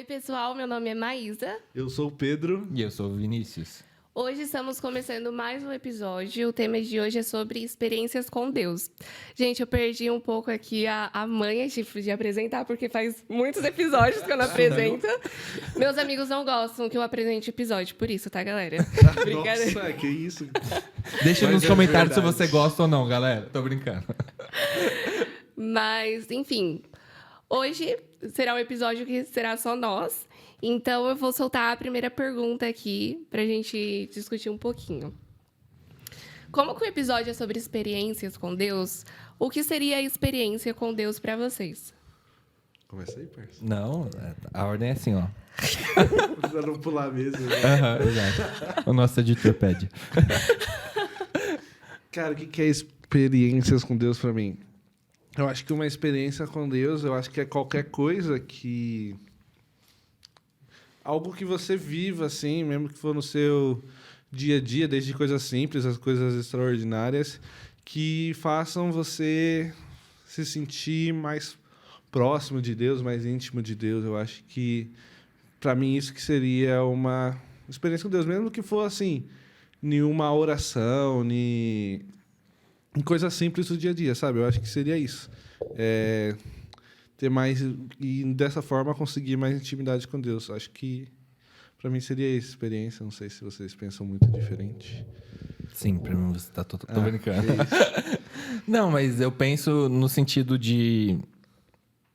Oi, pessoal, meu nome é Maísa. Eu sou o Pedro. E eu sou o Vinícius. Hoje estamos começando mais um episódio. O tema de hoje é sobre experiências com Deus. Gente, eu perdi um pouco aqui a manha de apresentar, porque faz muitos episódios que eu não apresento. Meus amigos não gostam que eu apresente episódio, por isso, tá, galera? Brincadeira. Nossa, que isso. Deixa Mas nos é comentários verdade. se você gosta ou não, galera. Tô brincando. Mas, enfim, hoje será um episódio que será só nós. Então, eu vou soltar a primeira pergunta aqui pra gente discutir um pouquinho. Como que o episódio é sobre experiências com Deus, o que seria a experiência com Deus pra vocês? Começa aí, parça. Não, a ordem é assim, ó. Pra não pular mesmo. Né? Exato. O nosso editor pede. Cara, o que é experiências com Deus pra mim? Eu acho que uma experiência com Deus, eu acho que é qualquer coisa que... Algo que você viva, assim, mesmo que for no seu dia a dia, desde coisas simples, as coisas extraordinárias, que façam você se sentir mais próximo de Deus, mais íntimo de Deus. Eu acho que, para mim, isso que seria uma experiência com Deus, mesmo que for, assim, nenhuma oração, em coisas simples do dia a dia, sabe? Eu acho que seria isso. Ter mais e dessa forma conseguir mais intimidade com Deus. Acho que para mim seria essa experiência. Não sei se vocês pensam muito diferente. Sim, pra mim você tá tô brincando. que isso. Não, mas eu penso no sentido de...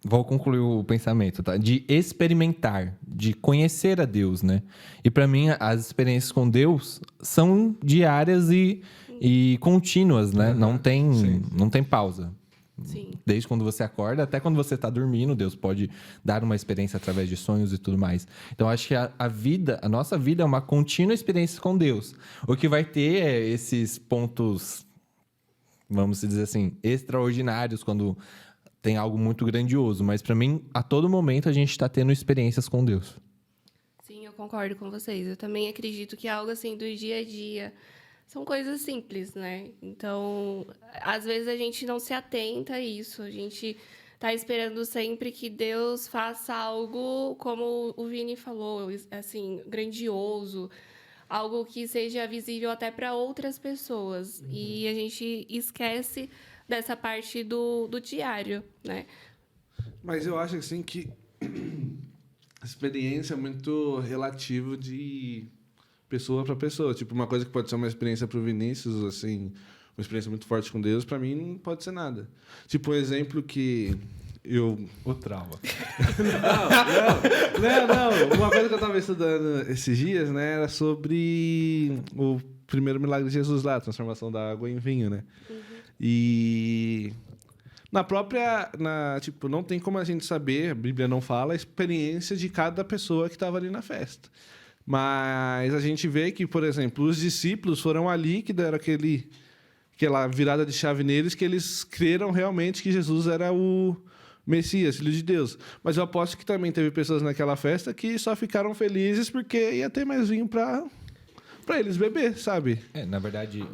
Vou concluir o pensamento, tá? De experimentar, de conhecer a Deus, né? E pra mim, as experiências com Deus são diárias e contínuas, né? Não tem pausa. Sim. Desde quando você acorda até quando você está dormindo, Deus pode dar uma experiência através de sonhos e tudo mais. Então, acho que a nossa vida é uma contínua experiência com Deus. O que vai ter é esses pontos, vamos dizer assim, extraordinários, quando tem algo muito grandioso. Mas, para mim, a todo momento, a gente está tendo experiências com Deus. Sim, eu concordo com vocês. Eu também acredito que é algo assim do dia a dia. São coisas simples, né? Então, às vezes a gente não se atenta a isso. A gente tá esperando sempre que Deus faça algo, como o Vini falou, assim, grandioso, algo que seja visível até para outras pessoas. E a gente esquece dessa parte do diário, né? Mas eu acho assim que a experiência é muito relativo de pessoa para pessoa. Tipo, uma coisa que pode ser uma experiência para o Vinícius, assim, uma experiência muito forte com Deus, para mim não pode ser nada. Tipo, um exemplo que eu... O trauma. Não. Uma coisa que eu estava estudando esses dias, né, era sobre o primeiro milagre de Jesus lá, a transformação da água em vinho, né? E... Tipo, não tem como a gente saber, a Bíblia não fala, a experiência de cada pessoa que estava ali na festa. Mas a gente vê que, por exemplo, os discípulos foram ali que deram aquela virada de chave neles, que eles creram realmente que Jesus era o Messias, Filho de Deus. Mas eu aposto que também teve pessoas naquela festa que só ficaram felizes porque ia ter mais vinho para eles beber, sabe? Na verdade,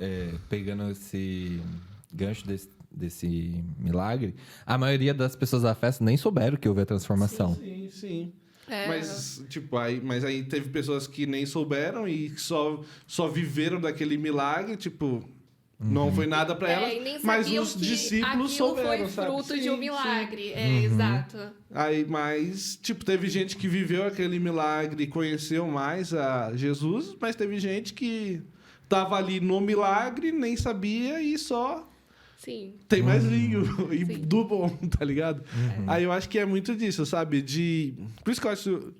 pegando esse gancho desse milagre, a maioria das pessoas da festa nem souberam que houve a transformação. Sim. É. Mas aí teve pessoas que nem souberam e só viveram daquele milagre, tipo, não foi nada para E elas, nem mas sabiam os que discípulos aquilo souberam, foi sabe? fruto de um milagre. Sim. É, exato. Aí, mas, tipo, teve gente que viveu aquele milagre e conheceu mais a Jesus, mas teve gente que tava ali no milagre, nem sabia e só Sim. tem mais vinho e Sim. do bom, tá ligado? Aí eu acho que é muito disso, sabe? Por isso que eu acho...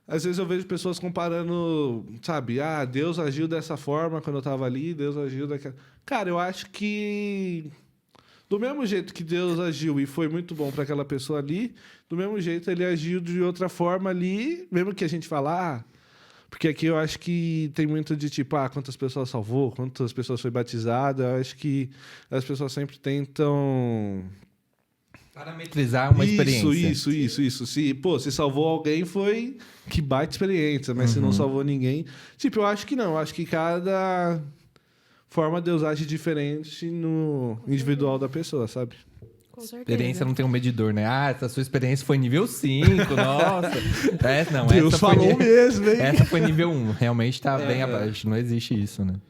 Às vezes eu vejo pessoas comparando, sabe? Deus agiu dessa forma quando eu tava ali, Deus agiu daquela... Cara, eu acho que... Do mesmo jeito que Deus agiu e foi muito bom para aquela pessoa ali, do mesmo jeito ele agiu de outra forma ali, mesmo que a gente falar... Porque aqui eu acho que tem muito de tipo, quantas pessoas salvou, quantas pessoas foi batizada. Eu acho que as pessoas sempre tentam... Parametrizar uma experiência. Isso. Se salvou alguém, foi que baita experiência. Mas se não salvou ninguém... Tipo, eu acho que não. Eu acho que cada forma Deus age diferente no individual da pessoa, sabe? Com Com certeza. Experiência não tem um medidor, né? Ah, essa sua experiência foi nível 5, nossa. Não, Deus essa foi falou mesmo, hein? Essa foi nível 1, realmente tá bem abaixo, não existe isso, né?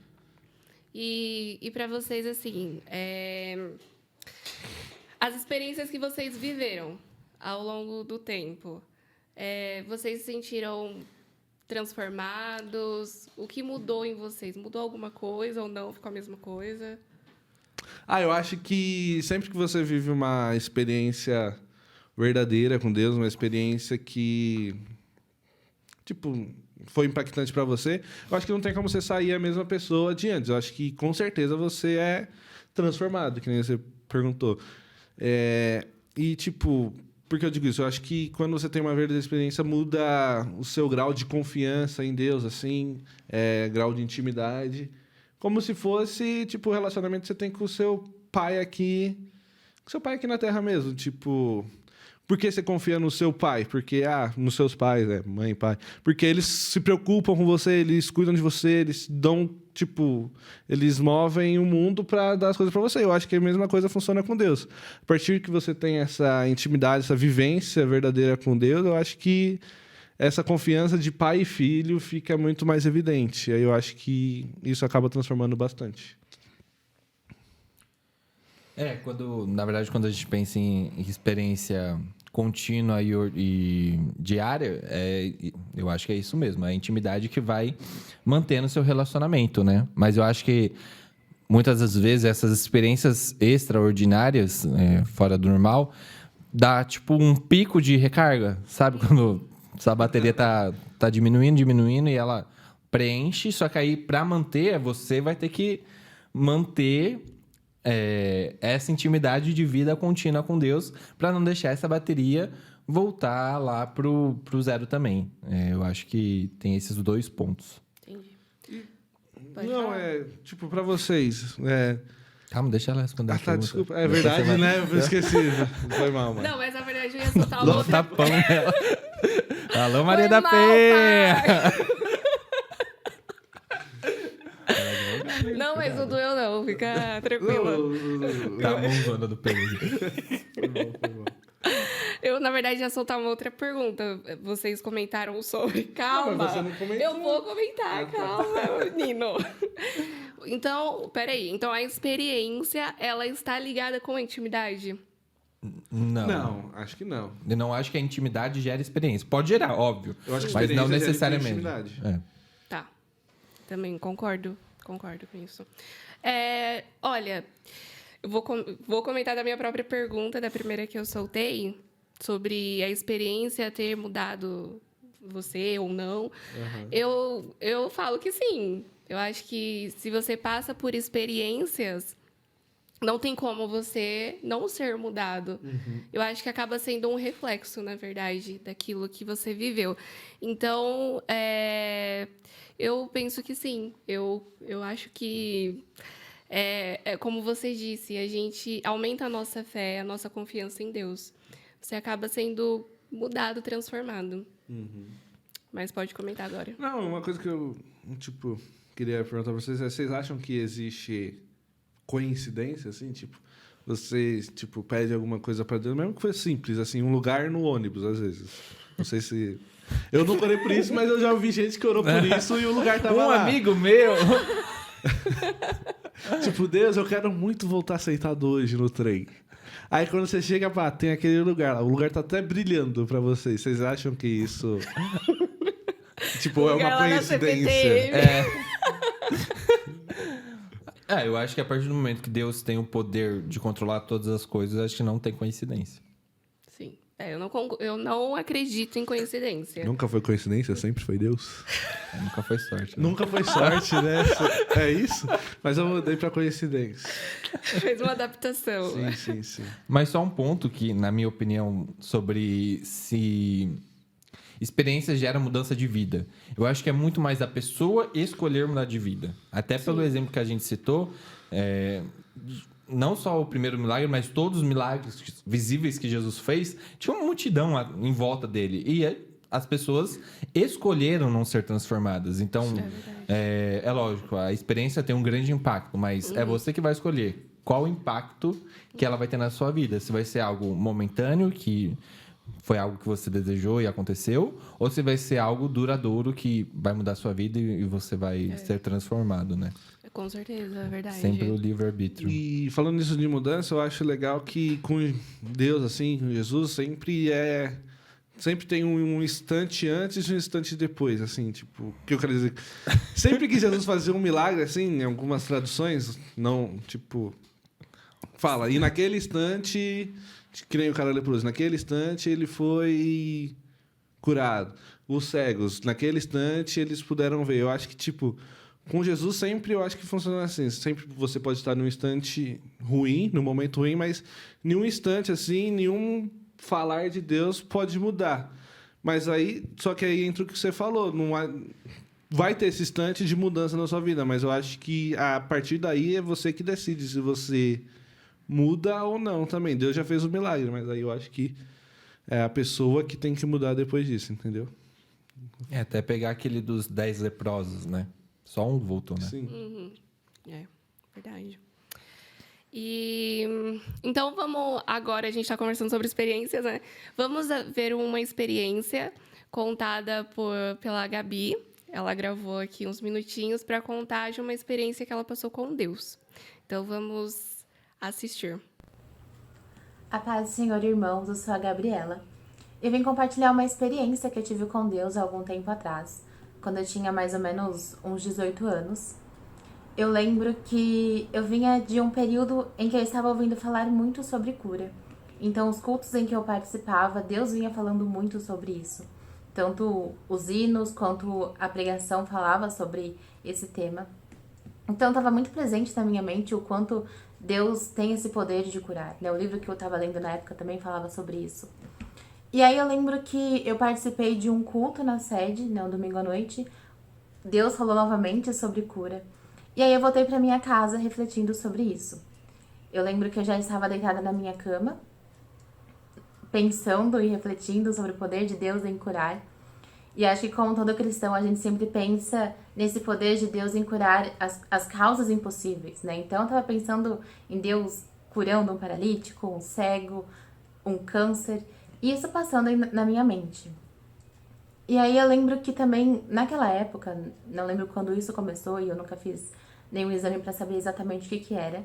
E para vocês, assim, as experiências que vocês viveram ao longo do tempo, vocês se sentiram transformados? O que mudou em vocês? Mudou alguma coisa ou não? Ficou a mesma coisa? Eu acho que sempre que você vive uma experiência verdadeira com Deus, uma experiência que, tipo, foi impactante para você, eu acho que não tem como você sair a mesma pessoa de antes. Eu acho que, com certeza, você é transformado, que nem você perguntou. E, tipo, por que eu digo isso? Eu acho que quando você tem uma verdadeira experiência, muda o seu grau de confiança em Deus, assim, grau de intimidade. Como se fosse, tipo, o relacionamento que você tem com o seu pai aqui. Com seu pai aqui na Terra mesmo. Tipo, por que você confia no seu pai? Porque, nos seus pais, mãe, pai. Porque eles se preocupam com você, eles cuidam de você, eles dão, tipo, eles movem o mundo para dar as coisas para você. Eu acho que a mesma coisa funciona com Deus. A partir que você tem essa intimidade, essa vivência verdadeira com Deus, eu acho que essa confiança de pai e filho fica muito mais evidente. Aí eu acho que isso acaba transformando bastante. Na verdade, quando a gente pensa em experiência contínua e diária, eu acho que é isso mesmo. É a intimidade que vai mantendo o seu relacionamento, né? Mas eu acho que muitas das vezes essas experiências extraordinárias, fora do normal, dá tipo um pico de recarga, sabe? Quando a bateria tá diminuindo e ela preenche, só que aí para manter, você vai ter que manter essa intimidade de vida contínua com Deus para não deixar essa bateria voltar lá pro zero também. Eu acho que tem esses dois pontos. Entendi. Tipo, para vocês, Calma, deixa ela responder. Desculpa. É verdade, né? Eu esqueci. Foi mal, mano. Não, mas na verdade eu ia soltar uma outra... Tapão nela. Alô, Maria Foi da mal, Penha! Não, mas não doeu não, fica tranquila. Tá a mãozona do pelo. Foi mal. Eu, na verdade, ia soltar uma outra pergunta. Vocês comentaram sobre... Calma, mas você não comentou. eu vou comentar, calma, menino. Então, peraí. Então, a experiência, ela está ligada com a intimidade? Não, acho que não. Eu não acho que a intimidade gera experiência. Pode gerar, óbvio. Eu acho que mas não experiência gera necessariamente. intimidade. Tá. Também concordo com isso. Olha, eu vou comentar da minha própria pergunta, da primeira que eu soltei, sobre a experiência ter mudado você ou não. Uhum. Eu falo que sim. Eu acho que se você passa por experiências, não tem como você não ser mudado. Uhum. Eu acho que acaba sendo um reflexo, na verdade, daquilo que você viveu. Então, eu penso que sim. Eu acho que, como você disse, a gente aumenta a nossa fé, a nossa confiança em Deus. Você acaba sendo mudado, transformado. Uhum. Mas pode comentar agora. Não, uma coisa que eu, tipo, queria perguntar pra vocês vocês acham que existe coincidência, assim, tipo, vocês, tipo, pedem alguma coisa pra Deus, mesmo que foi simples, assim, um lugar no ônibus, às vezes. Não sei se... Eu não orei por isso, mas eu já ouvi gente que orou por isso e o lugar tava lá. Amigo meu... Tipo, Deus, eu quero muito voltar sentado hoje no trem. Aí quando você chega, tem aquele lugar lá, o lugar tá até brilhando pra vocês. Vocês acham que isso... tipo, é uma coincidência? Eu acho que a partir do momento que Deus tem o poder de controlar todas as coisas, acho que não tem coincidência. Sim. Eu não acredito em coincidência. Nunca foi coincidência, sempre foi Deus. Nunca foi sorte. Né? Nunca foi sorte, né? É isso? Mas eu mudei pra coincidência. Fez uma adaptação. Sim. Mas só um ponto que, na minha opinião, sobre se experiência gera mudança de vida. Eu acho que é muito mais a pessoa escolher mudar de vida. Até pelo exemplo que a gente citou, não só o primeiro milagre, mas todos os milagres visíveis que Jesus fez, tinha uma multidão em volta dele. E as pessoas escolheram não ser transformadas. Então, é lógico, a experiência tem um grande impacto, mas é você que vai escolher qual o impacto que ela vai ter na sua vida. Se vai ser algo momentâneo, que foi algo que você desejou e aconteceu, ou se vai ser algo duradouro que vai mudar a sua vida e você vai ser transformado, né? Com certeza, é verdade. Sempre o livre-arbítrio. E falando nisso de mudança, eu acho legal que com Deus, assim, com Jesus, sempre tem um instante antes e um instante depois, assim, tipo, o que eu quero dizer? Sempre que Jesus fazia um milagre, assim, em algumas traduções, não, tipo, fala, e naquele instante, que nem o cara leproso, naquele instante ele foi curado. Os cegos, naquele instante eles puderam ver. Eu acho que, tipo, com Jesus sempre eu acho que funciona assim. Sempre você pode estar num instante ruim, num momento ruim, mas nenhum instante assim, nenhum falar de Deus pode mudar. Mas aí, só que aí entra o que você falou, não há, vai ter esse instante de mudança na sua vida, mas eu acho que a partir daí é você que decide se você muda ou não também. Deus já fez o milagre, mas aí eu acho que é a pessoa que tem que mudar depois disso, entendeu? Até pegar aquele dos 10 leprosos, né? Só um voltou, né? Sim. É, verdade. E então vamos agora, a gente está conversando sobre experiências, né? Vamos ver uma experiência contada pela Gabi. Ela gravou aqui uns minutinhos para contar de uma experiência que ela passou com Deus. Então vamos assistir. A paz do Senhor, irmãos, eu sou a Gabriela. Eu vim compartilhar uma experiência que eu tive com Deus há algum tempo atrás, quando eu tinha mais ou menos uns 18 anos. Eu lembro que eu vinha de um período em que eu estava ouvindo falar muito sobre cura. Então, os cultos em que eu participava, Deus vinha falando muito sobre isso. Tanto os hinos quanto a pregação falava sobre esse tema. Então, estava muito presente na minha mente o quanto Deus tem esse poder de curar, né? O livro que eu estava lendo na época também falava sobre isso. E aí eu lembro que eu participei de um culto na sede, né, um domingo à noite. Deus falou novamente sobre cura. E aí eu voltei para minha casa refletindo sobre isso. Eu lembro que eu já estava deitada na minha cama, pensando e refletindo sobre o poder de Deus em curar. E acho que como todo cristão, a gente sempre pensa nesse poder de Deus em curar as causas impossíveis, né? Então eu estava pensando em Deus curando um paralítico, um cego, um câncer, e isso passando na minha mente. E aí eu lembro que também, naquela época, não lembro quando isso começou e eu nunca fiz nenhum exame para saber exatamente o que era,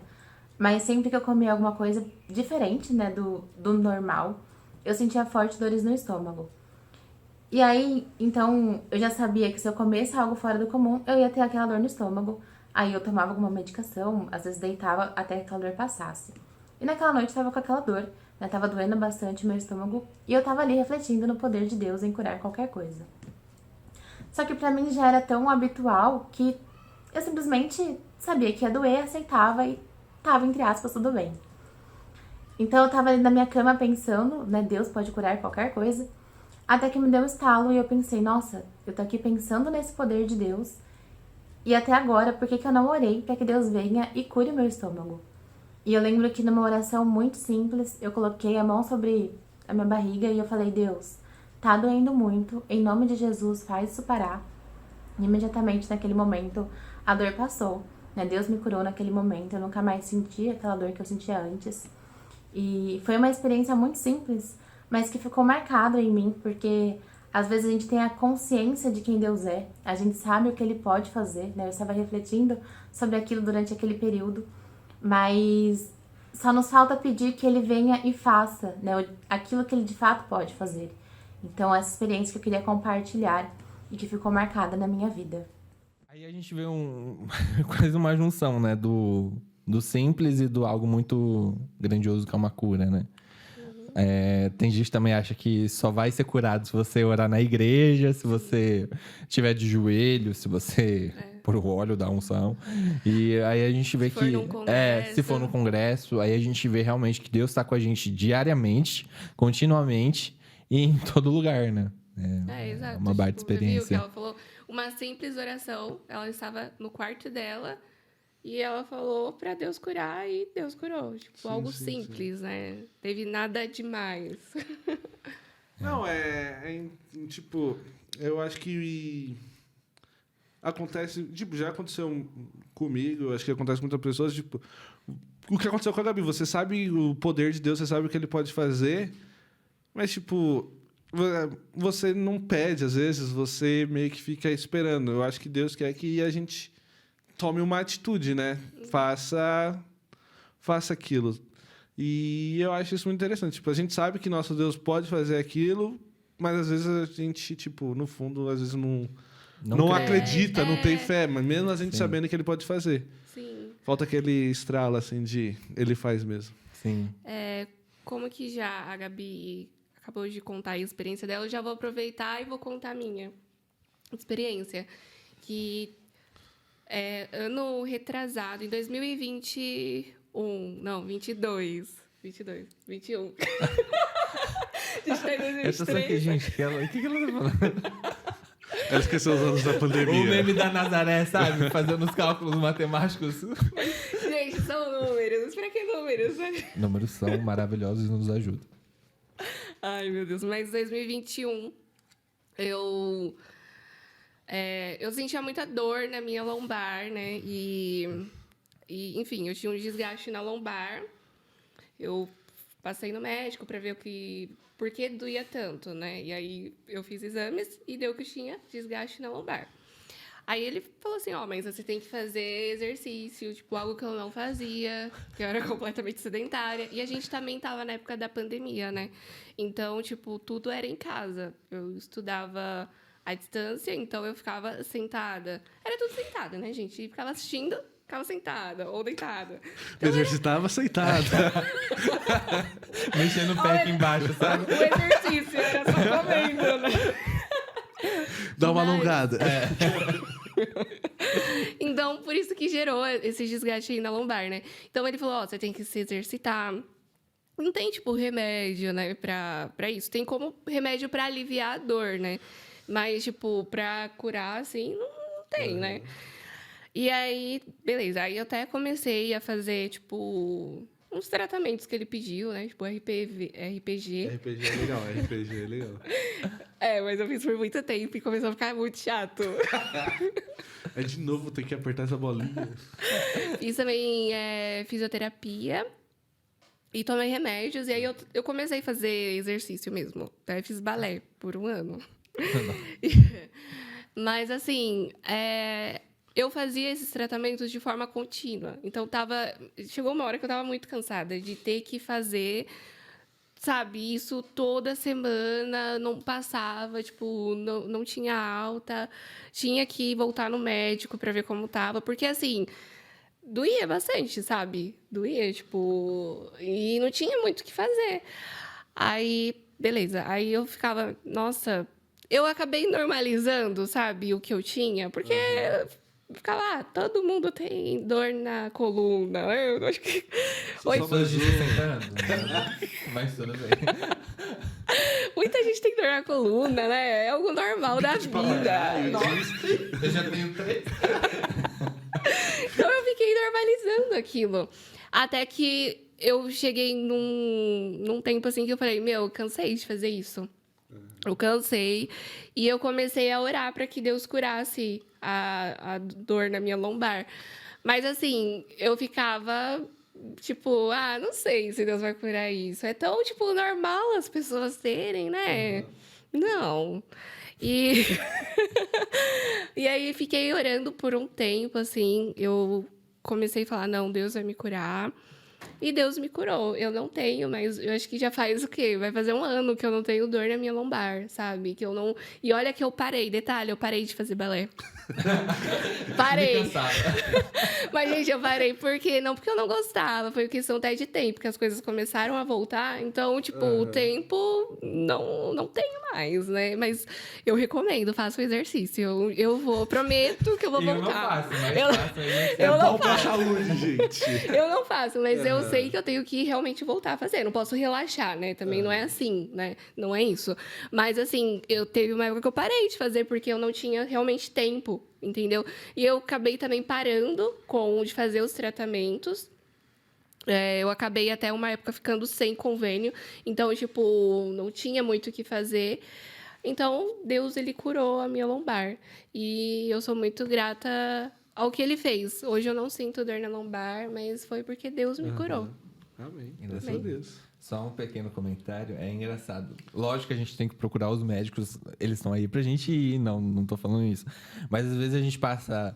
mas sempre que eu comia alguma coisa diferente, né, do normal, eu sentia fortes dores no estômago. E aí, então, eu já sabia que se eu comesse algo fora do comum, eu ia ter aquela dor no estômago. Aí eu tomava alguma medicação, às vezes deitava até que aquela dor passasse. E naquela noite eu tava com aquela dor, né? Tava doendo bastante o meu estômago e eu tava ali refletindo no poder de Deus em curar qualquer coisa. Só que pra mim já era tão habitual que eu simplesmente sabia que ia doer, aceitava e tava, entre aspas, tudo bem. Então eu tava ali na minha cama pensando, né? Deus pode curar qualquer coisa. Até que me deu um estalo e eu pensei, nossa, eu tô aqui pensando nesse poder de Deus. E até agora, por que eu não orei pra que Deus venha e cure o meu estômago? E eu lembro que numa oração muito simples, eu coloquei a mão sobre a minha barriga e eu falei, Deus, tá doendo muito, em nome de Jesus, faz isso parar. E imediatamente, naquele momento, a dor passou, né? Deus me curou naquele momento, eu nunca mais senti aquela dor que eu sentia antes. E foi uma experiência muito simples, mas que ficou marcado em mim, porque às vezes a gente tem a consciência de quem Deus é, a gente sabe o que Ele pode fazer, né? Eu estava refletindo sobre aquilo durante aquele período, mas só nos falta pedir que Ele venha e faça, né? Aquilo que Ele de fato pode fazer. Então, essa experiência que eu queria compartilhar e que ficou marcada na minha vida. Aí a gente vê quase uma junção, né? Do simples e do algo muito grandioso que é uma cura, né? Tem gente que também acha que só vai ser curado se você orar na igreja, se você estiver de joelho, se você pôr o óleo da unção. E aí a gente vê Se for num se for no congresso, aí a gente vê realmente que Deus está com a gente diariamente, continuamente e em todo lugar, né? Exato. Uma baita Tipo, você viu que experiência. ela falou uma simples oração. Ela estava no quarto dela e ela falou pra Deus curar e Deus curou. Tipo, Sim, algo sim, simples, né? Teve nada demais. Não, tipo, eu acho que acontece, tipo, já aconteceu comigo, eu acho que acontece com muitas pessoas, tipo, o que aconteceu com a Gabi. Você sabe o poder de Deus, você sabe o que ele pode fazer, mas, tipo, você não pede, às vezes, você meio que fica esperando. Eu acho que Deus quer que a gente tome uma atitude, né? Faça aquilo. E eu acho isso muito interessante. Tipo, a gente sabe que nosso Deus pode fazer aquilo, mas às vezes a gente, tipo, no fundo, às vezes não crê. acredita, não tem fé, mas mesmo a gente Sim. sabendo que ele pode fazer. Sim. Falta aquele estralo, assim, de ele faz mesmo. Sim. Como que já a Gabi acabou de contar a experiência dela, eu já vou aproveitar e vou contar a minha experiência. Que ano retrasado, em 2021, não, 22, 21. A gente tá em 2023. Essa só que, gente, o que ela tá falando? Ela esqueceu os anos da O pandemia. meme da Nazaré, sabe? Fazendo os cálculos matemáticos. Gente, são números. Pra que números? Números são maravilhosos e nos ajudam. Ai, meu Deus. Mas 2021, eu sentia muita dor na minha lombar, né? E, enfim, eu tinha um desgaste na lombar. Eu passei no médico para ver por que doía tanto, né? E aí eu fiz exames e deu que eu tinha desgaste na lombar. Aí ele falou assim, mas você tem que fazer exercício, tipo, algo que eu não fazia, que eu era completamente sedentária. E a gente também estava na época da pandemia, né? Então, tipo, tudo era em casa. Eu estudava à distância, então eu ficava sentada. Era tudo sentada, né, gente? E ficava assistindo, ficava sentada ou deitada. Me exercitava sentada. Mexendo o pé aqui embaixo, sabe? O exercício era só comendo, né? Dá uma Mas- alongada. Então, por isso que gerou esse desgaste aí na lombar, né? Então, ele falou, você tem que se exercitar. Não tem, tipo, remédio, né, pra isso. Tem como remédio pra aliviar a dor, né? Mas, tipo, pra curar, assim, não tem, né? E aí, beleza. Aí eu até comecei a fazer, tipo, uns tratamentos que ele pediu, né? Tipo, RPG. RPG é legal, RPG é legal. Mas eu fiz por muito tempo e começou a ficar muito chato. É de novo ter que apertar essa bolinha. Fiz também fisioterapia e tomei remédios. E aí eu comecei a fazer exercício mesmo. Até fiz balé por um ano. Mas, assim, eu fazia esses tratamentos de forma contínua. Então, chegou uma hora que eu estava muito cansada de ter que fazer, sabe, isso toda semana, não passava, tipo, não tinha alta, tinha que voltar no médico para ver como tava, porque, assim, doía bastante, sabe? Doía, tipo, e não tinha muito o que fazer. Aí, beleza, aí eu ficava, nossa, eu acabei normalizando, sabe, o que eu tinha, porque eu ficava, todo mundo tem dor na coluna, eu acho que... Oi, Pessoas de 60 anos. Né? Mas tudo bem. muita gente tem dor na coluna, né? É algo normal da vida. Eu já tenho 3. Então eu fiquei normalizando aquilo. Até que eu cheguei num tempo assim que eu falei, eu cansei de fazer isso. Eu cansei e eu comecei a orar para que Deus curasse a dor na minha lombar. Mas assim, eu ficava tipo, não sei se Deus vai curar isso. É tão, tipo, normal as pessoas terem, né? Não. E... e aí fiquei orando por um tempo, assim, eu comecei a falar, não, Deus vai me curar. E Deus me curou. Eu não tenho, mas eu acho que já faz o quê? Vai fazer um ano que eu não tenho dor na minha lombar, sabe? Que eu não... E olha que eu parei, detalhe, eu parei de fazer balé. Parei. Mas, gente, eu parei porque eu não gostava, foi questão até de tempo, que as coisas começaram a voltar. Então, tipo, o tempo não tenho mais, né? Mas eu recomendo, faça o exercício. Eu vou, prometo que eu vou Eu não voltar. faço, mas Eu- faço aí. eu não Bom pra saúde, gente. Eu não faço, mas eu sei que eu tenho que realmente voltar a fazer. Não posso relaxar, né? Também não é assim, né? Não é isso. Mas, assim, eu teve uma época que eu parei de fazer porque eu não tinha realmente tempo, entendeu? E eu acabei também parando de fazer os tratamentos. Eu acabei até uma época ficando sem convênio. Então, tipo, não tinha muito o que fazer. Então, Deus, ele curou a minha lombar. E eu sou muito grata ao que ele fez. Hoje eu não sinto dor na lombar, mas foi porque Deus me curou. Amém. Ainda Graças a Deus. Só um pequeno comentário, é engraçado. Lógico que a gente tem que procurar os médicos, eles estão aí pra gente ir, não tô falando isso. Mas às vezes a gente passa,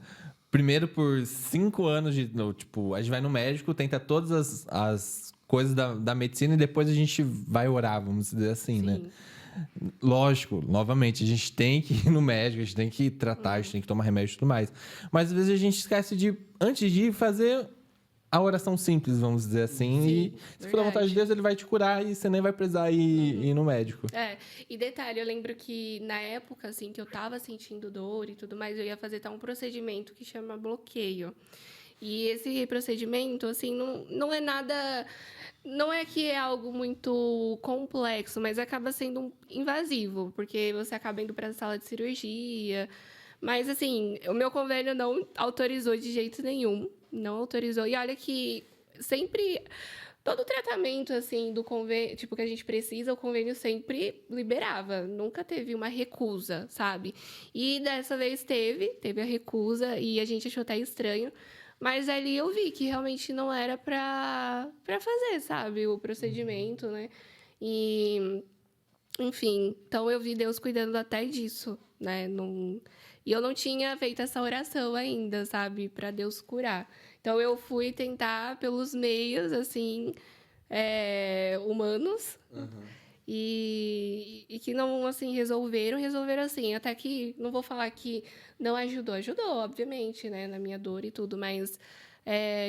primeiro por 5 anos tipo, a gente vai no médico, tenta todas as coisas da medicina e depois a gente vai orar, vamos dizer assim, né? Lógico, novamente, a gente tem que ir no médico, a gente tem que tratar, a gente tem que tomar remédio e tudo mais. Mas às vezes a gente esquece de, antes de ir, fazer a oração simples, vamos dizer assim. Sim, e se for a vontade de Deus, ele vai te curar e você nem vai precisar ir no médico. E detalhe, eu lembro que na época, assim, que eu tava sentindo dor e tudo mais, eu ia fazer um procedimento que chama bloqueio. E esse procedimento, assim, não é nada... Não é que é algo muito complexo, mas acaba sendo invasivo, porque você acaba indo para a sala de cirurgia. Mas, assim, o meu convênio não autorizou de jeito nenhum. Não autorizou. E olha que sempre... Todo tratamento, assim, do convênio, tipo, que a gente precisa, o convênio sempre liberava. Nunca teve uma recusa, sabe? E dessa vez teve a recusa e a gente achou até estranho. Mas ali eu vi que realmente não era pra fazer, sabe? O procedimento, né? E, enfim, então eu vi Deus cuidando até disso, né? E eu não tinha feito essa oração ainda, sabe? Pra Deus curar. Então eu fui tentar pelos meios, assim, humanos. E que não, assim, resolveram assim, até que, não vou falar que não ajudou, obviamente, né, na minha dor e tudo, mas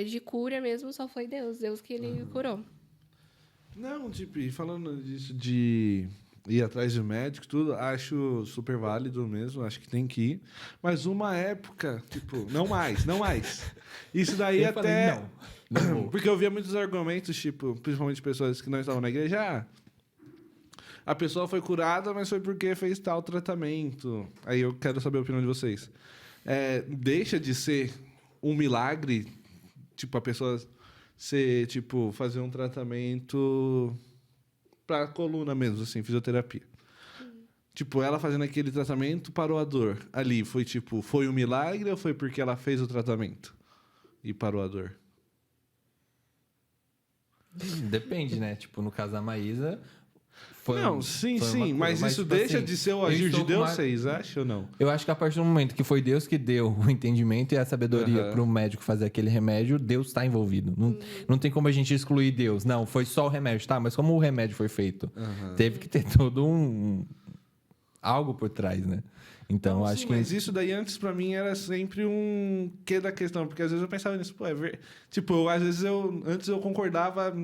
de cura mesmo só foi Deus que ele curou. Não, tipo, e falando disso de ir atrás de médico, tudo, acho super válido mesmo, acho que tem que ir, mas uma época, tipo, não mais. Isso daí Eu falei, até... não vou. Porque eu via muitos argumentos, tipo, principalmente pessoas que não estavam na igreja, a pessoa foi curada, mas foi porque fez tal tratamento. Aí eu quero saber a opinião de vocês. Deixa de ser um milagre, tipo, a pessoa fazer um tratamento pra coluna mesmo, assim, fisioterapia. Tipo, ela fazendo aquele tratamento parou a dor. Ali, foi um milagre ou foi porque ela fez o tratamento e parou a dor? Depende, né? Tipo, no caso da Maísa... Sim, mas isso tipo, deixa assim, de ser o eu agir estou de com Deus, vocês acham ou não? Eu acho que a partir do momento que foi Deus que deu o entendimento e a sabedoria para o médico fazer aquele remédio, Deus está envolvido. Não tem como a gente excluir Deus. Não, foi só o remédio, tá? Mas como o remédio foi feito? Teve que ter todo algo por trás, né? Então, acho que... Mas isso daí antes pra mim era sempre um quê da questão, porque às vezes eu pensava nisso, tipo, às vezes antes eu concordava,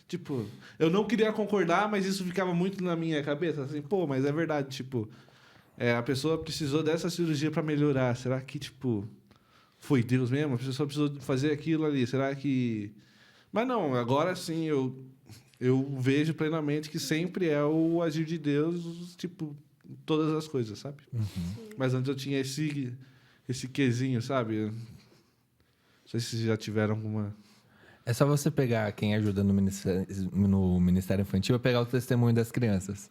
tipo, eu não queria concordar, mas isso ficava muito na minha cabeça, assim, mas é verdade, tipo, a pessoa precisou dessa cirurgia pra melhorar, será que, tipo, foi Deus mesmo? A pessoa precisou fazer aquilo ali, será que... Mas não, agora sim, eu vejo plenamente que sempre é o agir de Deus, tipo, todas as coisas, sabe? Mas antes eu tinha esse quezinho, sabe? Não sei se vocês já tiveram alguma... É só você pegar quem ajuda no Ministério Infantil e pegar o testemunho das crianças.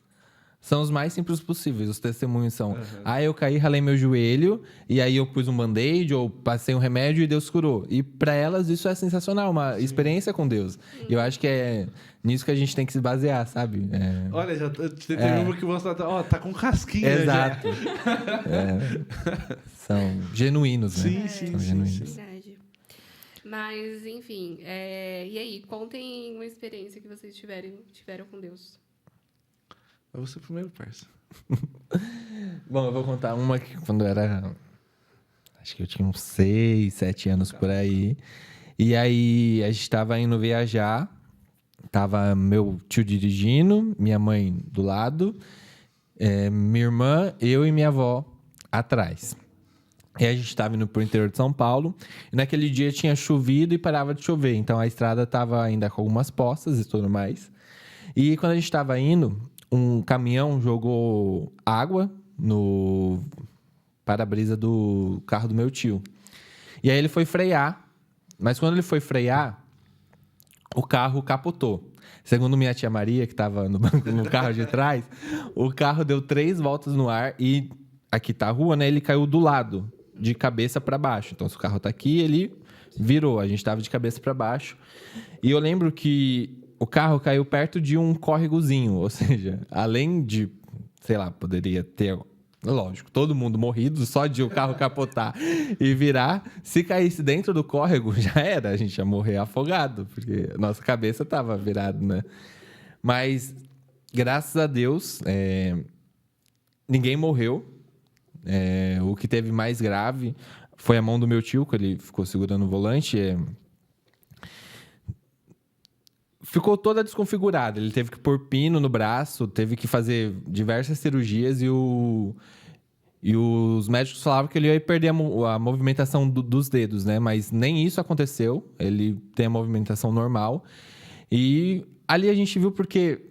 São os mais simples possíveis. Os testemunhos são... eu caí, ralei meu joelho, e aí eu pus um band-aid, ou passei um remédio e Deus curou. E para elas isso é sensacional, uma experiência com Deus. E eu acho que é nisso que a gente tem que se basear, sabe? Olha, já tem uma que mostra... tá com casquinha. Exato. São genuínos, né? Sim, São genuínos. Verdade. Mas, enfim, e aí, contem uma experiência que vocês tiveram com Deus. É você primeiro, parça. Bom, eu vou contar uma que quando eu era... Acho que eu tinha uns 6, 7 anos por aí. E aí, a gente estava indo viajar. Tava meu tio dirigindo, minha mãe do lado, minha irmã, eu e minha avó atrás. E a gente estava indo pro interior de São Paulo. E naquele dia tinha chovido e parava de chover. Então, a estrada estava ainda com algumas poças e tudo mais. E quando a gente estava indo... Um caminhão jogou água no para-brisa do carro do meu tio. E aí ele foi frear. Mas quando ele foi frear, o carro capotou. Segundo minha tia Maria, que estava no carro de trás, o carro deu 3 voltas no ar e aqui tá a rua, né? Ele caiu do lado de cabeça para baixo. Então, se o carro tá aqui, ele virou. A gente tava de cabeça para baixo. E eu lembro que o carro caiu perto de um córregozinho. Ou seja, além de, sei lá, poderia ter... Lógico, todo mundo morrido, só de o carro capotar e virar. Se caísse dentro do córrego, já era. A gente ia morrer afogado, porque a nossa cabeça tava virada, né? Mas, graças a Deus, ninguém morreu. O que teve mais grave foi a mão do meu tio, que ele ficou segurando o volante. Ficou toda desconfigurada. Ele teve que pôr pino no braço, teve que fazer diversas cirurgias e os médicos falavam que ele ia perder a movimentação dos dedos, né? Mas nem isso aconteceu. Ele tem a movimentação normal. E ali a gente viu porque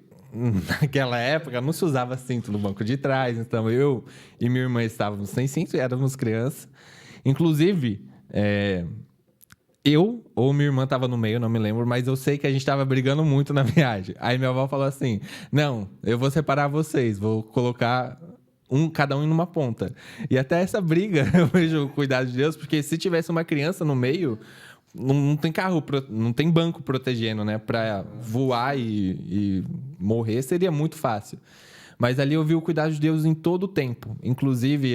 naquela época não se usava cinto no banco de trás. Então eu e minha irmã estávamos sem cinto e éramos crianças. Inclusive, eu ou minha irmã estava no meio, não me lembro, mas eu sei que a gente estava brigando muito na viagem. Aí minha avó falou assim, não, eu vou separar vocês, vou colocar cada um em uma ponta. E até essa briga eu vejo o cuidado de Deus, porque se tivesse uma criança no meio, não tem carro, não tem banco protegendo, né? Para voar e morrer seria muito fácil. Mas ali eu vi o cuidado de Deus em todo o tempo. Inclusive,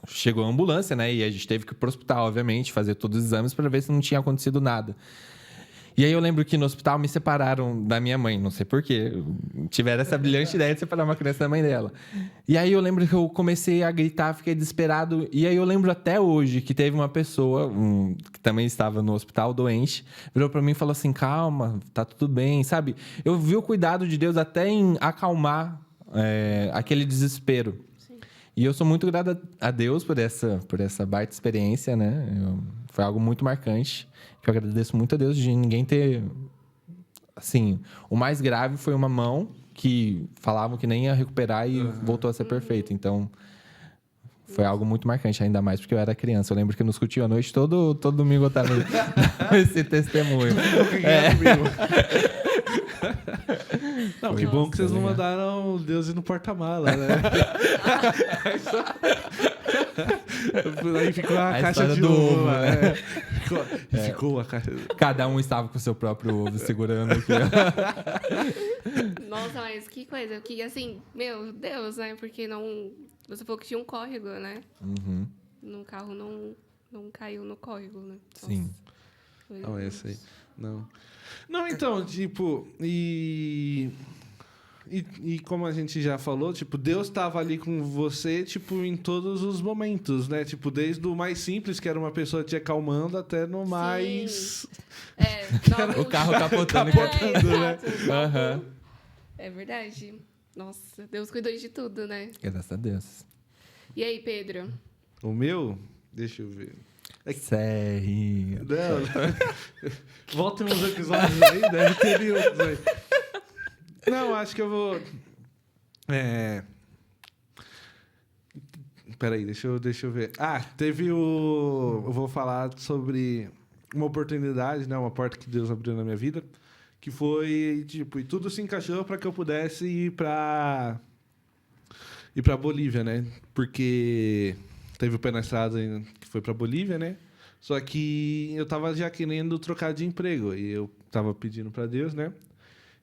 chegou a ambulância, né? E a gente teve que ir pro hospital, obviamente, fazer todos os exames para ver se não tinha acontecido nada. E aí eu lembro que no hospital me separaram da minha mãe, não sei porquê. Tiveram essa brilhante ideia de separar uma criança da mãe dela. E aí eu lembro que eu comecei a gritar, fiquei desesperado. E aí eu lembro até hoje que teve uma pessoa que também estava no hospital, doente, virou para mim e falou assim, calma, tá tudo bem, sabe? Eu vi o cuidado de Deus até em acalmar aquele desespero. E eu sou muito grato a Deus por essa baita experiência, né? Foi algo muito marcante. Que eu agradeço muito a Deus de ninguém ter... Assim, o mais grave foi uma mão que falavam que nem ia recuperar e voltou a ser perfeita. Então, foi algo muito marcante, ainda mais porque eu era criança. Eu lembro que nos cultinhos à noite, todo domingo eu estava esse testemunho. Não, que bom que vocês não mandaram Deus ir no porta-mala, né? Aí ficou a caixa de ovo, né? Ficou a caixa. Cada um estava com o seu próprio ovo segurando aqui. Nossa, mas que coisa. Que, assim, meu Deus, né? Porque não... Você falou que tinha um córrego, né? Uhum. No carro não caiu no córrego, né? Nossa. Sim. Não, esse aí. Não, então, tipo... E como a gente já falou, tipo, Deus estava ali com você, tipo, em todos os momentos, né? Tipo, desde o mais simples, que era uma pessoa te acalmando, até no mais... O carro capotando. Né? Uhum. É verdade. Nossa, Deus cuidou de tudo, né? Graças a Deus. E aí, Pedro? O meu? Deixa eu ver. Serrinho. Não. Volta uns episódios aí, deve ter outros aí. Não, acho que eu vou... Peraí, deixa eu ver. Teve o... Eu vou falar sobre uma oportunidade, né? Uma porta que Deus abriu na minha vida, que foi, tipo, e tudo se encaixou para que eu pudesse ir para Bolívia, né? Porque teve o pé na estrada que foi para Bolívia, né? Só que eu tava já querendo trocar de emprego e eu tava pedindo para Deus, né?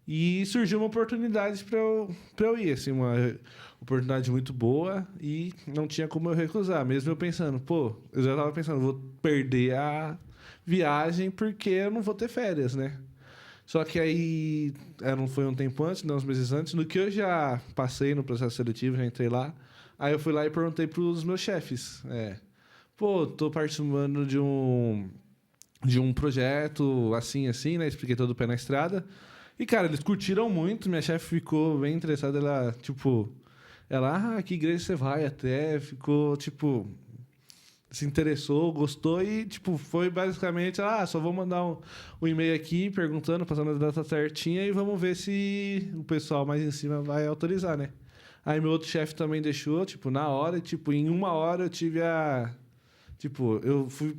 E surgiu uma oportunidade para eu ir, assim, uma oportunidade muito boa e não tinha como eu recusar. Mesmo eu pensando, eu já estava pensando, vou perder a viagem porque eu não vou ter férias, né? Só que aí, foi um tempo antes, uns meses antes, no que eu já passei no processo seletivo, já entrei lá, aí eu fui lá e perguntei para os meus chefes, tô participando de um projeto assim, né? Expliquei todo o pé na estrada. E, cara, eles curtiram muito. Minha chefe ficou bem interessada. Ela, que igreja você vai até? Ficou, se interessou, gostou e, foi basicamente, só vou mandar um e-mail aqui perguntando, passando a data certinha e vamos ver se o pessoal mais em cima vai autorizar, né? Aí meu outro chefe também deixou, na hora, em 1 hora eu tive eu fui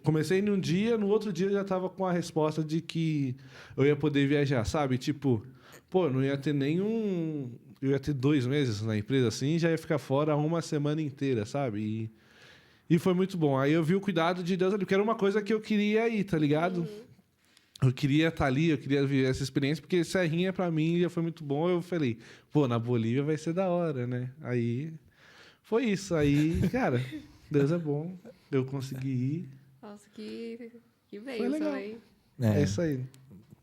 comecei num dia, no outro dia eu já tava com a resposta de que eu ia poder viajar, sabe? Tipo, pô, não ia ter nenhum... Eu ia ter 2 meses na empresa, assim, e já ia ficar fora uma semana inteira, sabe? E foi muito bom. Aí eu vi o cuidado de Deus ali, porque era uma coisa que eu queria ir, tá ligado? Eu queria estar ali, eu queria viver essa experiência, porque Serrinha, pra mim, já foi muito bom. Eu falei, pô, na Bolívia vai ser da hora, né? Aí, foi isso. Aí, cara, Deus é bom. Eu consegui ir. Nossa, que Foi bênção, legal. hein? É isso aí.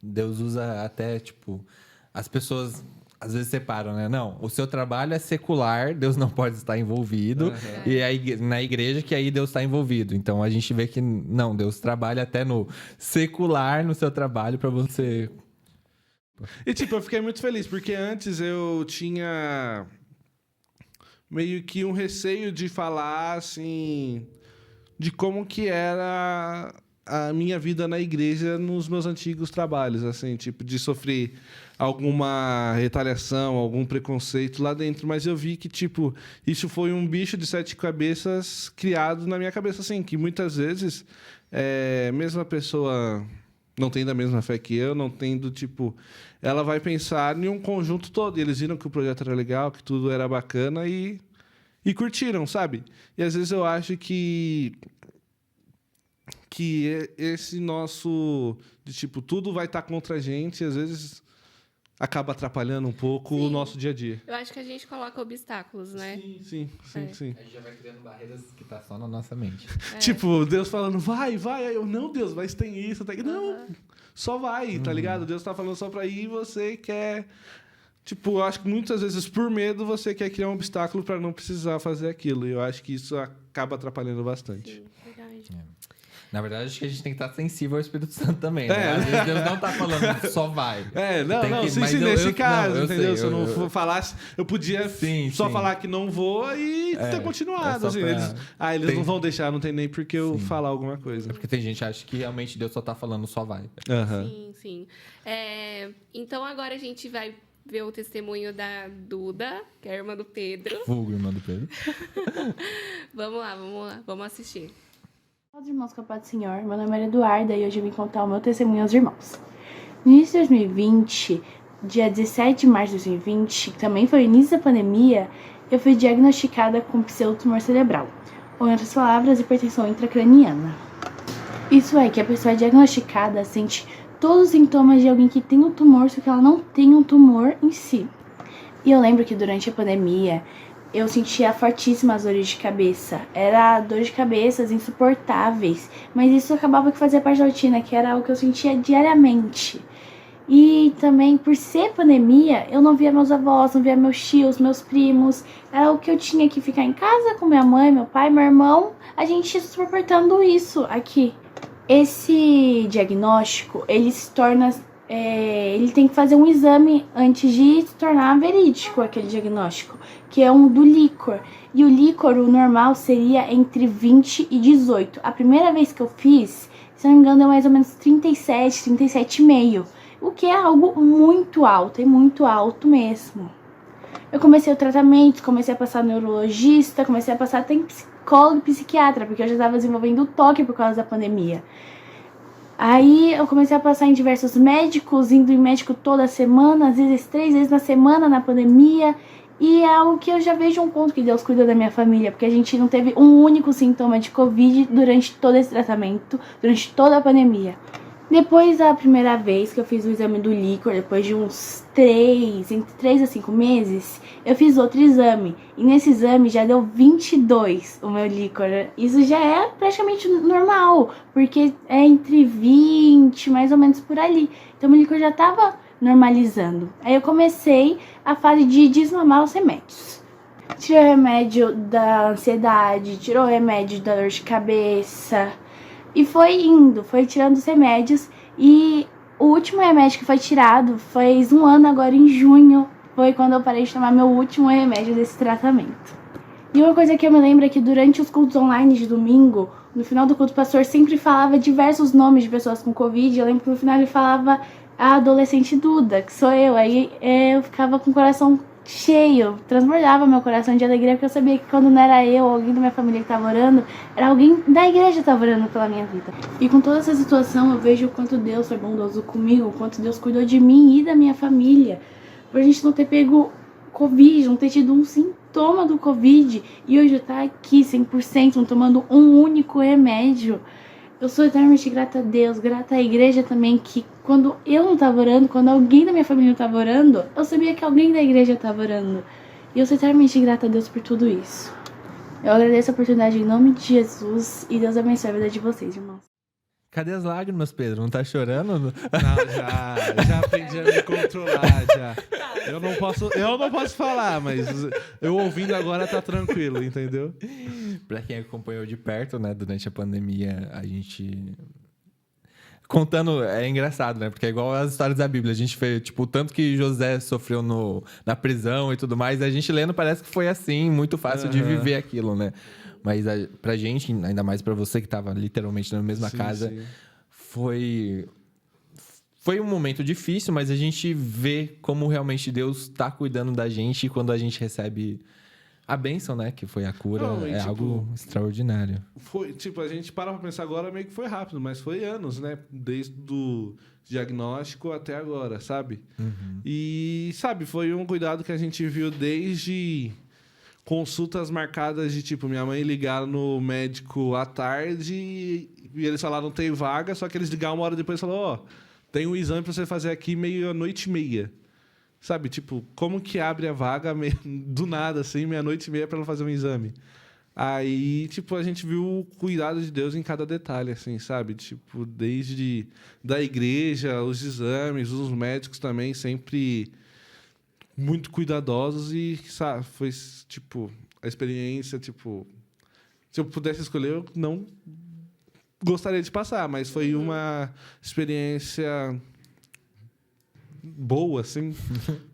Deus usa até, tipo, as pessoas às vezes separam, né? Não, o seu trabalho é secular, Deus não pode estar envolvido. E aí, na igreja que aí Deus está envolvido. Então a gente vê que não, Deus trabalha até no secular no seu trabalho para você. E, tipo, eu fiquei muito feliz, porque antes eu tinha meio que um receio de falar, assim, de como que era a minha vida na igreja nos meus antigos trabalhos, assim, tipo, de sofrer alguma retaliação, algum preconceito lá dentro, mas eu vi que, tipo, isso foi um bicho de 7 cabeças criado na minha cabeça, assim, que muitas vezes, mesmo a pessoa não tendo a mesma fé que eu, não tendo, tipo, ela vai pensar em um conjunto todo, e eles viram que o projeto era legal, que tudo era bacana e curtiram, sabe? E às vezes eu acho que esse nosso, de tipo, tudo vai estar contra a gente, às vezes acaba atrapalhando um pouco o nosso dia a dia. Eu acho que a gente coloca obstáculos, né? Sim. A gente já vai criando barreiras que tá só na nossa mente. Tipo, Deus falando, vai, aí eu, não, Deus, mas tem isso, tem... Não, só vai, tá ligado? Deus tá falando só pra ir e você quer... Tipo, eu acho que muitas vezes, por medo, você quer criar um obstáculo pra não precisar fazer aquilo. E eu acho que isso acaba atrapalhando bastante. Sim, verdade. Na verdade, acho que a gente tem que estar sensível ao Espírito Santo também, né? Às vezes Deus não tá falando só vai. Mas nesse caso, entendeu? Sei, se eu não falasse, eu podia só falar que não vou e ter continuado. Assim, eles não vão deixar, não tem nem por que eu falar alguma coisa. É porque tem gente que acha que realmente Deus só tá falando só vai. Sim. Então agora a gente vai ver o testemunho da Duda, que é a irmã do Pedro. Vulgo, irmã do Pedro. Vamos lá, vamos assistir. Olá, irmãos com a paz do Senhor. Meu nome é Eduarda e hoje eu vim contar o meu testemunho aos irmãos. No início de 2020, dia 17 de março de 2020, que também foi o início da pandemia, eu fui diagnosticada com pseudotumor cerebral, ou em outras palavras, hipertensão intracraniana. Isso é que a pessoa diagnosticada sente todos os sintomas de alguém que tem um tumor, só que ela não tem um tumor em si. E eu lembro que durante a pandemia, eu sentia fortíssimas dores de cabeça. Era dores de cabeça insuportáveis. Mas isso acabava que fazia parte da rotina, que era o que eu sentia diariamente. E também, por ser pandemia, eu não via meus avós, não via meus tios, meus primos. Era o que eu tinha que ficar em casa com minha mãe, meu pai, meu irmão. A gente suportando isso aqui. Esse diagnóstico, ele se torna... ele tem que fazer um exame antes de se tornar verídico aquele diagnóstico, que é um do líquor. E o líquor, o normal, seria entre 20 e 18. A primeira vez que eu fiz, se não me engano, deu mais ou menos 37, 37,5. O que é algo muito alto, é muito alto mesmo. Eu comecei o tratamento, comecei a passar no neurologista, comecei a passar até em psicólogo e psiquiatra, porque eu já estava desenvolvendo toque por causa da pandemia. Aí eu comecei a passar em diversos médicos, indo em médico toda semana, às vezes 3 vezes na semana na pandemia. E é algo que eu já vejo um ponto que Deus cuida da minha família, porque a gente não teve um único sintoma de Covid durante todo esse tratamento, durante toda a pandemia. Depois da primeira vez que eu fiz o exame do líquor, depois de entre 3 a 5 meses, eu fiz outro exame. E nesse exame já deu 22 o meu líquor. Isso já é praticamente normal, porque é entre 20, mais ou menos por ali. Então meu líquor já estava normalizando. Aí eu comecei a fase de desmamar os remédios. Tirou o remédio da ansiedade, tirou o remédio da dor de cabeça... E foi tirando os remédios. E o último remédio que foi tirado faz 1 ano agora em junho. Foi quando eu parei de tomar meu último remédio desse tratamento. E uma coisa que eu me lembro é que durante os cultos online de domingo, no final do culto o pastor sempre falava diversos nomes de pessoas com Covid. Eu lembro que no final ele falava a adolescente Duda, que sou eu. Aí eu ficava com o coração cheio, transbordava meu coração de alegria, porque eu sabia que quando não era eu, alguém da minha família que estava orando, era alguém da igreja que estava orando pela minha vida. E com toda essa situação, eu vejo o quanto Deus foi bondoso comigo, o quanto Deus cuidou de mim e da minha família, por a gente não ter pego Covid, não ter tido um sintoma do Covid, e hoje eu estar aqui 100%, não tomando um único remédio. Eu sou eternamente grata a Deus, grata à igreja também, que quando eu não estava orando, quando alguém da minha família não estava orando, eu sabia que alguém da igreja estava orando. E eu sou eternamente grata a Deus por tudo isso. Eu agradeço a oportunidade em nome de Jesus e Deus abençoe a vida de vocês, irmãos. Cadê as lágrimas, Pedro? Não tá chorando? Não, já aprendi a me controlar, já. Eu não posso falar, mas eu ouvindo agora tá tranquilo, entendeu? Pra quem acompanhou de perto, né, durante a pandemia, a gente... Contando, é engraçado, né? Porque é igual as histórias da Bíblia. A gente fez, tipo, o tanto que José sofreu na prisão e tudo mais. A gente lendo parece que foi assim, muito fácil de viver aquilo, né? Mas pra gente, ainda mais pra você que tava literalmente na mesma casa, sim. Foi um momento difícil, mas a gente vê como realmente Deus tá cuidando da gente quando a gente recebe a bênção, né? Que foi a cura. Não, e, é tipo, algo extraordinário. Foi, tipo, a gente para pra pensar agora, meio que foi rápido, mas foi anos, né? Desde o diagnóstico até agora, sabe? E, sabe, foi um cuidado que a gente viu desde consultas marcadas de, tipo, minha mãe ligar no médico à tarde e eles falaram tem vaga, só que eles ligaram uma hora depois e falaram, ó, tem um exame pra você fazer aqui meia-noite e meia. Sabe, tipo, como que abre a vaga do nada, assim, meia-noite e meia pra ela fazer um exame? Aí, tipo, a gente viu o cuidado de Deus em cada detalhe, assim, sabe? Tipo, desde da igreja, os exames, os médicos também, sempre muito cuidadosos e, sabe, foi, tipo, a experiência, tipo... Se eu pudesse escolher, eu não gostaria de passar, mas foi uma experiência boa, assim,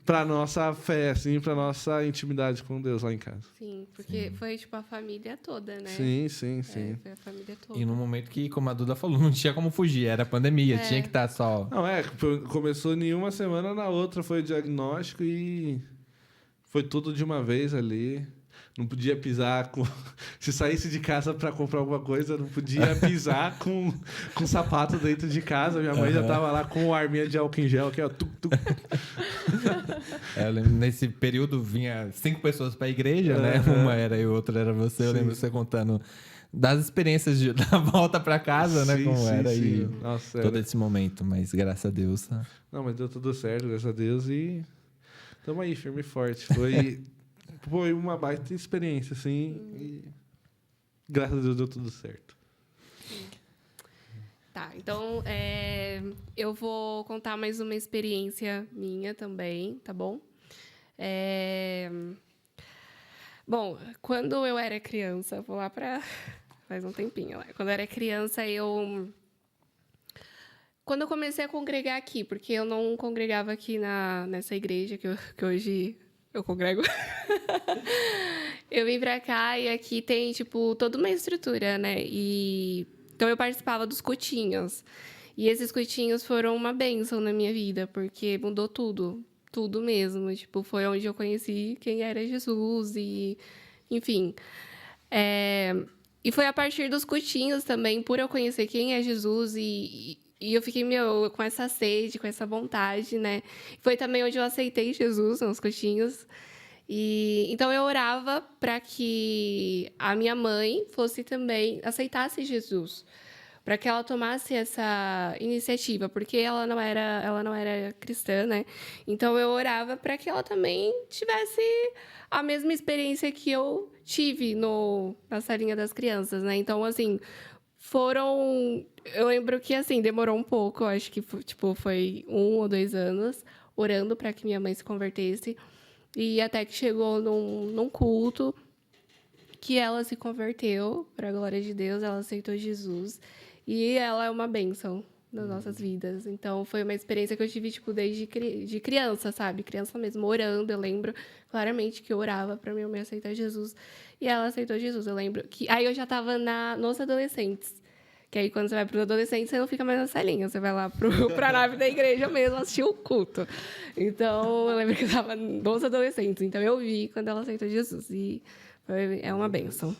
pra nossa fé, assim, pra nossa intimidade com Deus lá em casa. Sim, porque foi, tipo, a família toda, né? Sim, sim, É, sim. foi a família toda. E no momento que, como a Duda falou, não tinha como fugir. Era pandemia, tinha que estar só... Não, começou em uma semana, na outra foi o diagnóstico e foi tudo de uma vez ali. Não podia pisar com... Se saísse de casa para comprar alguma coisa, não podia pisar com sapato dentro de casa. Minha mãe já tava lá com arminha de álcool em gel, aqui, ó. Eu lembro, nesse período vinha 5 pessoas pra igreja, né? Uma era eu, outra era você. Eu lembro você contando das experiências da volta pra casa, né? Como era e Nossa, todo esse momento. Mas graças a Deus... Tá? Não, mas deu tudo certo, graças a Deus. E tamo aí, firme e forte. Foi uma baita experiência, assim. E graças a Deus deu tudo certo. Tá, então eu vou contar mais uma experiência minha também, tá bom? Bom, quando eu era criança, vou lá para faz um tempinho lá. Quando eu era criança, quando eu comecei a congregar aqui, porque eu não congregava aqui nessa igreja que hoje eu congrego. Eu vim pra cá e aqui tem, tipo, toda uma estrutura, né? Então, eu participava dos cultinhos. E esses cultinhos foram uma bênção na minha vida, porque mudou tudo. Tudo mesmo. Tipo, foi onde eu conheci quem era Jesus e... Enfim. E foi a partir dos cultinhos também, por eu conhecer quem é Jesus e eu fiquei, com essa sede, com essa vontade, né? Foi também onde eu aceitei Jesus, nos cultinhos. Então, eu orava para que a minha mãe aceitasse Jesus, para que ela tomasse essa iniciativa, porque ela não era cristã, né? Então, eu orava para que ela também tivesse a mesma experiência que eu tive na salinha das crianças, né? Então, assim, eu lembro que, assim, demorou um pouco, eu acho que, tipo, foi 1 ou 2 anos, orando para que minha mãe se convertesse. E até que chegou num culto que ela se converteu, para a glória de Deus, ela aceitou Jesus. E ela é uma bênção nas nossas vidas. Então, foi uma experiência que eu tive, tipo, desde de criança, sabe? Criança mesmo, orando. Eu lembro claramente que eu orava para minha mãe aceitar Jesus. E ela aceitou Jesus. Eu lembro que... Aí eu já estava nos adolescentes, Que aí, quando você vai para o adolescente, você não fica mais na salinha. Você vai lá para a nave da igreja mesmo assistir o culto. Então, eu lembro que eu estava nos adolescentes. Então, eu vi quando ela aceitou Jesus. E é uma bênção.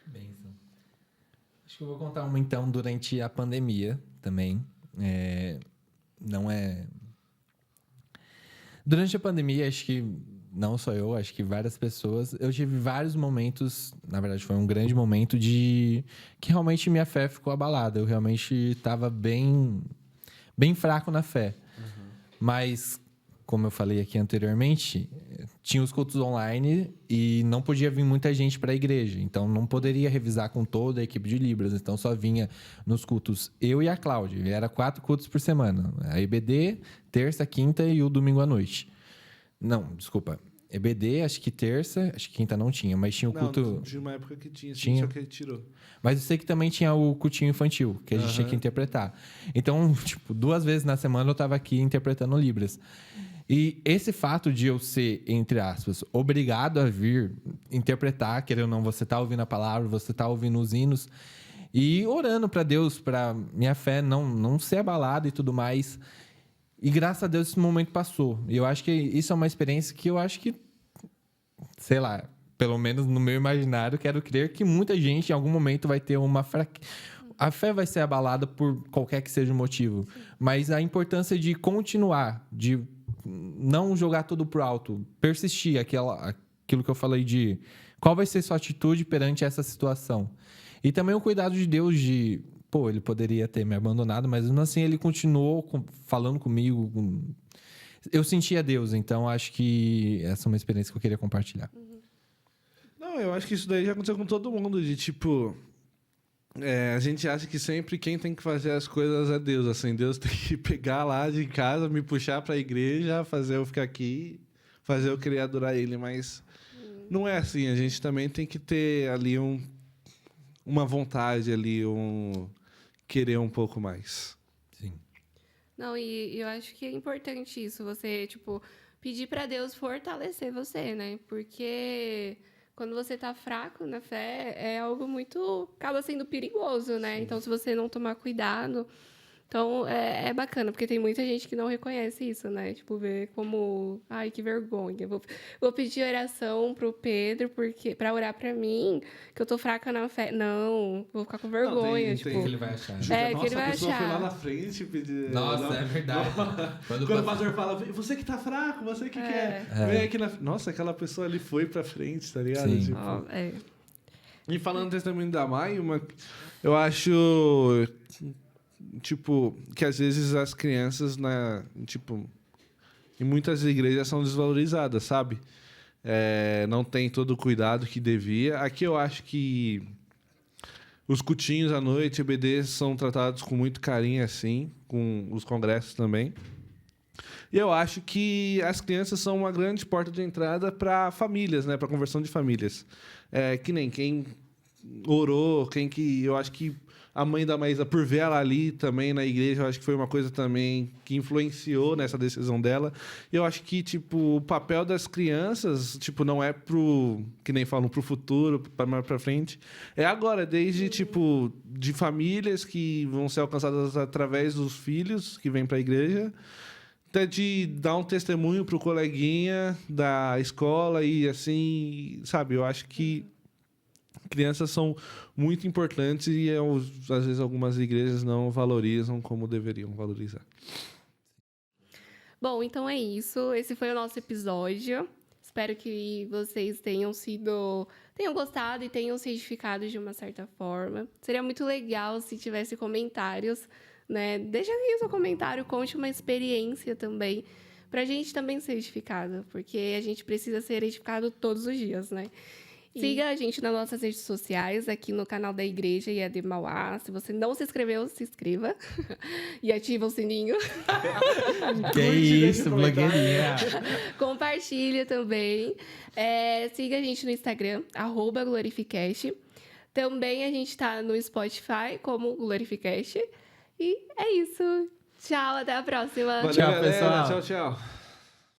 Bênção. Acho que eu vou contar uma, então, durante a pandemia também. Durante a pandemia, acho que não só eu, acho que várias pessoas, eu tive vários momentos, na verdade foi um grande momento de que realmente minha fé ficou abalada. Eu realmente estava bem fraco na fé. Mas, como eu falei aqui anteriormente, tinha os cultos online e não podia vir muita gente para a igreja. Então, não poderia revisar com toda a equipe de Libras. Então, só vinha nos cultos eu e a Cláudia. E era 4 cultos por semana. A EBD, terça, quinta e o domingo à noite. Não, desculpa. EBD, acho que terça, acho que quinta não tinha, mas tinha o culto... Não, tinha uma época que tinha, só que ele tirou. Mas eu sei que também tinha o cultinho infantil, que a gente tinha que interpretar. Então, 2 vezes na semana eu estava aqui interpretando Libras. E esse fato de eu ser, entre aspas, obrigado a vir interpretar, querendo ou não, você tá ouvindo a palavra, você tá ouvindo os hinos, e orando para Deus, para minha fé não ser abalada e tudo mais. E graças a Deus esse momento passou. E eu acho que isso é uma experiência que eu acho que, sei lá, pelo menos no meu imaginário, quero crer que muita gente em algum momento vai ter uma A fé vai ser abalada por qualquer que seja o motivo. Mas a importância de continuar, de não jogar tudo pro alto, persistir, aquilo que eu falei de qual vai ser sua atitude perante essa situação. E também o cuidado de Deus de... ele poderia ter me abandonado, mas mesmo assim ele continuou falando comigo. Eu sentia Deus, então acho que essa é uma experiência que eu queria compartilhar. Não, eu acho que isso daí já aconteceu com todo mundo, de tipo... a gente acha que sempre quem tem que fazer as coisas é Deus, assim, Deus tem que pegar lá de casa, me puxar para a igreja, fazer eu ficar aqui, fazer eu querer adorar Ele, mas não é assim, a gente também tem que ter ali uma vontade ali, querer um pouco mais. Sim. Não, e eu acho que é importante isso, você, pedir para Deus fortalecer você, né? Porque quando você tá fraco na fé, é algo acaba sendo perigoso, né? Sim. Então, se você não tomar cuidado... Então, é bacana, porque tem muita gente que não reconhece isso, né? Ver como... Ai, que vergonha. Vou pedir oração pro Pedro pra orar pra mim, que eu tô fraca na fé. Não, vou ficar com vergonha. O que ele vai achar? Que ele vai a pessoa achar. foi lá na frente pedir... Nossa, é verdade. Quando o pastor fala, você que tá fraco, você que quer... Vem aqui na... Nossa, aquela pessoa ali foi pra frente, tá ligado? Sim. E falando do testemunho da Mai, eu acho... que às vezes as crianças, em muitas igrejas são desvalorizadas, sabe? Não tem todo o cuidado que devia. Aqui eu acho que os cultinhos à noite, EBDs, são tratados com muito carinho, assim, com os congressos também. E eu acho que as crianças são uma grande porta de entrada para famílias, né? Para conversão de famílias. Que nem quem orou, eu acho que a mãe da Maísa, por ver ela ali também na igreja, eu acho que foi uma coisa também que influenciou nessa decisão dela. E eu acho que, o papel das crianças, não é que nem falam, pro futuro, para mais para frente. É agora, desde, de famílias que vão ser alcançadas através dos filhos que vêm para a igreja, até de dar um testemunho pro coleguinha da escola e assim, sabe? Eu acho que crianças são muito importantes e, às vezes, algumas igrejas não valorizam como deveriam valorizar. Bom, então é isso. Esse foi o nosso episódio. Espero que vocês tenham gostado e tenham se edificado de uma certa forma. Seria muito legal se tivesse comentários, né? Deixa aqui o seu comentário, conte uma experiência também, para a gente também ser edificado, porque a gente precisa ser edificado todos os dias, né? Siga a gente nas nossas redes sociais, aqui no canal da Igreja IAD Mauá. Se você não se inscreveu, se inscreva. E ativa o sininho. Que isso, blogueirinha. Compartilha também. Siga a gente no Instagram, @glorificast. Também a gente está no Spotify, como Glorificast. E é isso. Tchau, até a próxima. Valeu, Tchau, galera. pessoal. Tchau, tchau.